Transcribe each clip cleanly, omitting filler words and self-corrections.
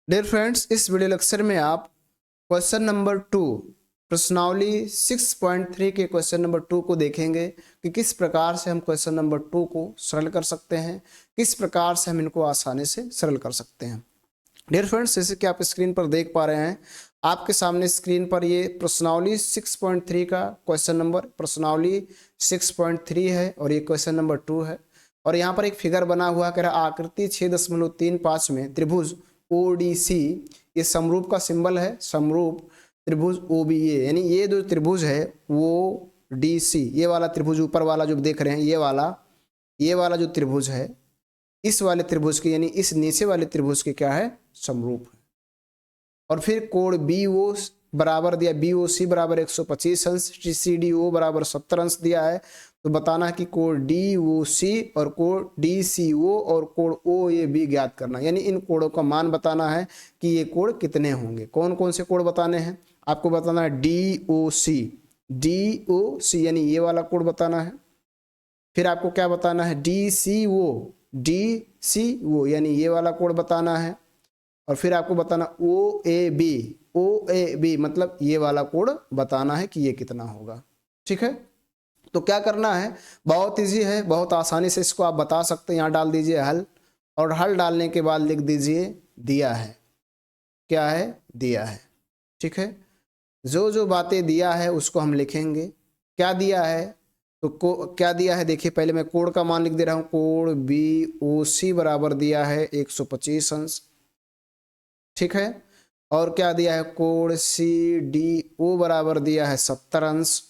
Dear friends, इस video lecture में आप क्वेश्चन नंबर 2 प्रश्नावली 6.3 के क्वेश्चन नंबर 2 को देखेंगे कि किस प्रकार से हम क्वेश्चन नंबर 2 को सरल कर सकते हैं, किस प्रकार से हम इनको आसानी से सरल कर सकते हैं। डियर फ्रेंड्स, जैसे कि आप स्क्रीन पर देख पा रहे हैं, आपके सामने स्क्रीन पर ये प्रश्नावली 6.3 का क्वेश्चन नंबर प्रश्नावली 6.3 है और ये क्वेश्चन नंबर 2 है। और यहाँ पर एक फिगर बना हुआ कह रहा आकृति 6.35 में त्रिभुज ओडीसी, ये समरूप का सिंबल है, समरूप त्रिभुज ओबीए, यानी ये जो त्रिभुज है वो डीसी, ये वाला त्रिभुज ऊपर वाला जो देख रहे हैं, ये वाला जो त्रिभुज है, इस वाले त्रिभुज के यानी इस नीचे वाले त्रिभुज के क्या है, समरूप है। और फिर कोण बी ओ बराबर दिया, बी ओ सी बराबर 125 अंश, सी डी ओ बराबर 70 अंश दिया है। तो बताना है कि कोण डी ओ सी और कोण डी सी ओ और कोण ओ ए बी ज्ञात करना, यानी इन कोणों का मान बताना है कि ये कोण कितने होंगे। कौन कौन से कोण बताने हैं आपको? बताना है डी ओ सी यानी ये वाला कोण बताना है। फिर आपको क्या बताना है? डी सी ओ यानी ये वाला कोण बताना है। और फिर आपको बताना ओ ए बी मतलब ये वाला कोण बताना है कि ये कितना होगा। ठीक है, तो क्या करना है, बहुत इजी है, बहुत आसानी से इसको आप बता सकते हैं। यहाँ डाल दीजिए हल, और हल डालने के बाद लिख दीजिए दिया है। क्या है? दिया है। ठीक है, जो जो बातें दिया है उसको हम लिखेंगे। क्या दिया है? तो क्या दिया है देखिए, पहले मैं कोण का मान लिख दे रहा हूँ। कोण बी ओ सी बराबर दिया है 125 अंश। ठीक है, और क्या दिया है? कोण सी डी ओ बराबर दिया है 70 अंश।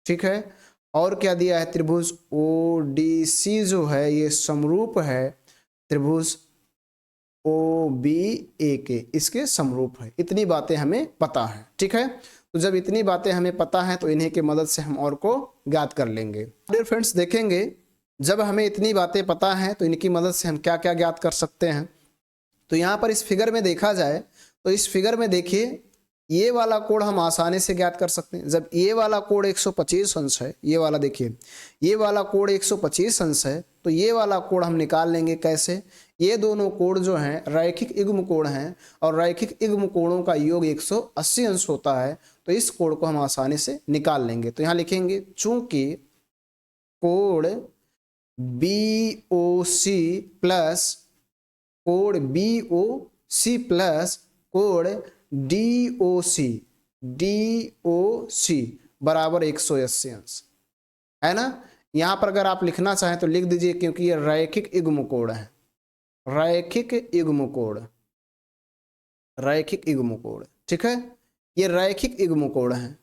ठीक है, और क्या दिया है? त्रिभुज ओ डी सी जो है ये समरूप है त्रिभुज ओ बी ए के, इसके समरूप है। इतनी बातें हमें पता है। ठीक है, तो जब इतनी बातें हमें पता है तो इन्हीं की मदद से हम और को ज्ञात कर लेंगे। डियर फ्रेंड्स, देखेंगे जब हमें इतनी बातें पता हैं तो इनकी मदद से हम क्या क्या ज्ञात कर सकते हैं। तो यहाँ पर इस फिगर में देखा जाए तो इस फिगर में देखिए, ये वाला कोण हम आसानी से ज्ञात कर सकते हैं। जब ये वाला कोण 125 अंश है, ये वाला देखिए, ये वाला कोण 125 अंश है, तो ये वाला कोण हम निकाल लेंगे। कैसे? ये दोनों कोण जो हैं रैखिक युग्म कोण हैं, और रैखिक युग्म कोणों का योग 180 अंश होता है, तो इस कोण को हम आसानी से निकाल लेंगे। तो यहाँ लिखेंगे, चूंकि कोण बी ओ सी प्लस कोण बी ओ सी प्लस कोण डी ओ सी बराबर 180 अंश है ना। यहां पर अगर आप लिखना चाहें तो लिख दीजिए, क्योंकि ये रैखिक युग्म कोण है। रैखिक युग्म कोण, रैखिक युग्म कोण। ठीक है, ये रैखिक युग्म कोण है।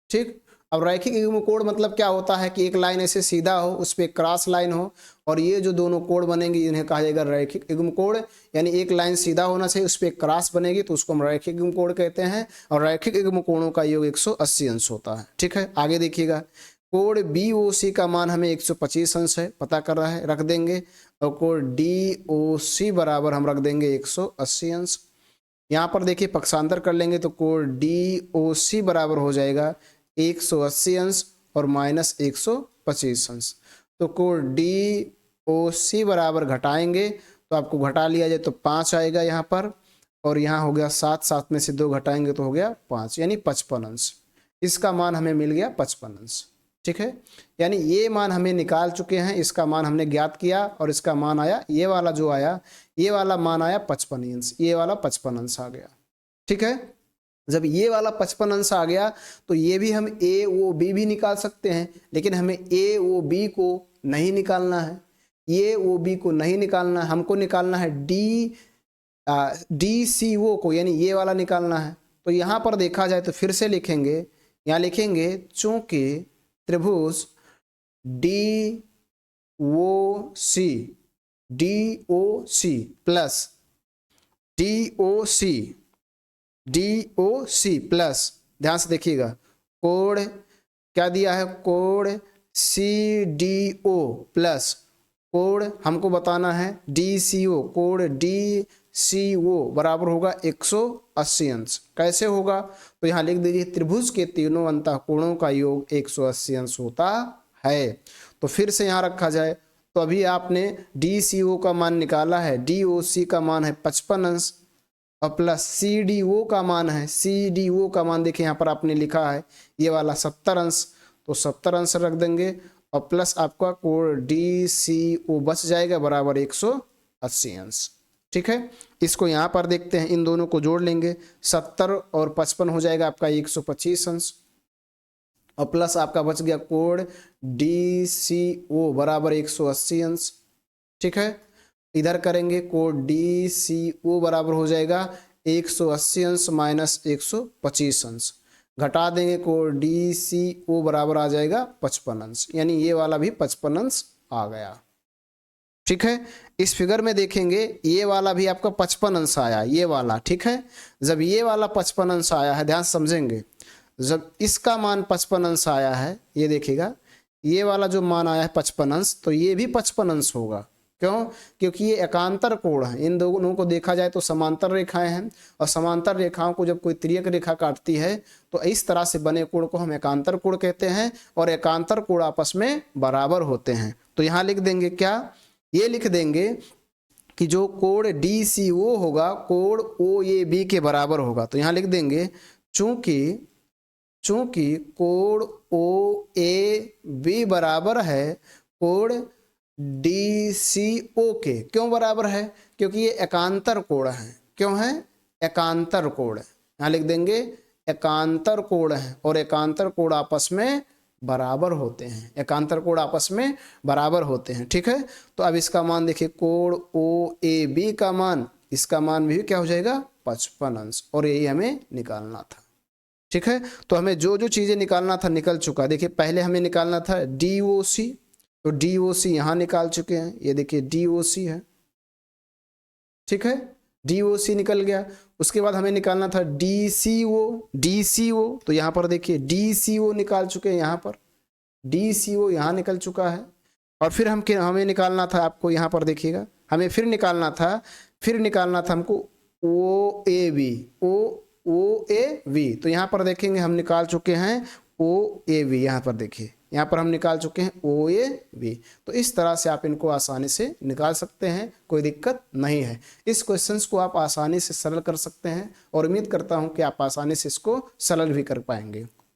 ठीक, अब रैखिक युग्म कोण मतलब क्या होता है कि एक लाइन ऐसे सीधा हो, उस पर क्रॉस लाइन हो, और ये जो दोनों कोण बनेंगे इन्हें कहा जाएगा रैखिक युग्म कोण। यानी एक लाइन सीधा होना चाहिए, उस पर एक क्रॉस बनेगी तो उसको हम रैखिक युग्म कोण कहते हैं। और रैखिक युग्म कोणों का योग 180 अंश होता है। ठीक है, आगे देखिएगा, कोण बी ओ सी का मान हमें 125 अंश है, पता कर रहा है, रख देंगे। और कोण डी ओ सी बराबर हम रख देंगे 180 अंश। यहाँ पर देखिए पक्षांतर कर लेंगे तो कोण डी ओ सी बराबर हो जाएगा 180 अंश और माइनस 125 अंश। तो कोण डी ओ सी बराबर घटाएंगे तो आपको घटा लिया जाए तो 5 आएगा यहाँ पर, और यहाँ हो गया 7, 7 में से 2 घटाएंगे तो हो गया 5, यानी 55 अंश। इसका मान हमें मिल गया 55 अंश। ठीक है, यानी ये मान हमें निकाल चुके हैं, इसका मान हमने ज्ञात किया, और इसका मान आया, ये वाला जो आया, ये वाला मान आया 55 अंश, ये वाला 55 अंश आ गया। ठीक है, जब ये वाला 55 अंश आ गया तो ये भी हम ए ओ बी भी निकाल सकते हैं, लेकिन हमें ए ओ बी को नहीं निकालना है, ये ओ बी को नहीं निकालना है, हमको निकालना है डी सी ओ को, यानी ये वाला निकालना है। तो यहाँ पर देखा जाए तो फिर से लिखेंगे, यहाँ लिखेंगे, चूंकि त्रिभुज D O C plus D O C plus, ध्यान से देखिएगा, कोण क्या दिया है? कोण सी डी ओ प्लस कोण हमको बताना है डी सी ओ, कोण डी सी ओ बराबर होगा 180 अंश। कैसे होगा? तो यहाँ लिख दीजिए, त्रिभुज के तीनों अंतःकोणों का योग 180 अंश होता है। तो फिर से यहाँ रखा जाए तो अभी आपने डी सी ओ का मान निकाला है, डी ओ सी का मान है 55 अंश, और प्लस सी डी ओ का मान है, सी डी ओ का मान देखिए यहाँ पर आपने लिखा है ये वाला 70 अंश, तो 70 अंश रख देंगे और प्लस आपका कोण डी सी ओ बच जाएगा बराबर 180 अंश। ठीक है, इसको यहाँ पर देखते हैं, इन दोनों को जोड़ लेंगे, 70 और 55 हो जाएगा आपका 125 अंश और प्लस आपका बच गया कोण डी सी ओ बराबर 180 अंश। ठीक है, इधर करेंगे कोण डी सी ओ बराबर हो जाएगा 180 अंश माइनस 125 अंश, घटा देंगे कोण डी सी ओ बराबर आ जाएगा 55 अंश, यानी ये वाला भी 55 अंश आ गया। ठीक है, इस फिगर में देखेंगे ये वाला भी आपका 55 अंश आया, ये वाला। ठीक है, जब ये वाला 55 अंश आया है, ध्यान समझेंगे, जब इसका मान 55 अंश आया है, ये देखिएगा ये वाला जो मान आया है 55 अंश, तो ये भी 55 अंश होगा। क्यों? क्योंकि ये एकांतर कोण है, इन दोनों को देखा जाए तो समांतर रेखाएं हैं और समांतर रेखाओं को जब कोई तिर्यक रेखा काटती है तो इस तरह से बने कोण को हम एकांतर कोण कहते हैं और एकांतर कोण आपस में बराबर होते हैं। तो यहाँ लिख देंगे क्या, ये लिख देंगे कि जो कोण डी सी ओ होगा कोण ओ ए बी के बराबर होगा। तो यहाँ लिख देंगे चूंकि कोण ओ ए बी बराबर है कोण डी सी ओ के। क्यों बराबर है? क्योंकि ये एकांतर कोण है। क्यों है? एकांतर कोण। यहाँ लिख देंगे एकांतर कोण है और एकांतर कोण आपस में बराबर होते हैं, एकांतर कोण आपस में बराबर होते हैं। ठीक है, तो अब इसका मान देखिए, कोण ओ ए बी का मान, इसका मान भी क्या हो जाएगा 55 अंश, और यही हमें निकालना था। ठीक है, तो हमें जो जो चीजें निकालना था निकल चुका। देखिए पहले हमें निकालना था डी ओ सी, तो डी ओ सी यहाँ निकाल चुके हैं, ये देखिए डी ओ सी है। ठीक है, डी ओ सी निकल गया। उसके बाद हमें निकालना था डी सी ओ, तो यहाँ पर देखिए डी सी ओ निकाल चुके हैं, यहाँ पर डी सी ओ यहाँ निकल चुका है। और फिर हमें निकालना था, आपको यहाँ पर देखिएगा, हमें फिर निकालना था हमको ओ ए वी, तो यहाँ पर देखेंगे हम निकाल चुके हैं ओ ए वी, यहाँ पर देखिए यहाँ पर हम निकाल चुके हैं ओ ए वी। तो इस तरह से आप इनको आसानी से निकाल सकते हैं, कोई दिक्कत नहीं है। इस क्वेश्चंस को आप आसानी से सरल कर सकते हैं और उम्मीद करता हूं कि आप आसानी से इसको सरल भी कर पाएंगे।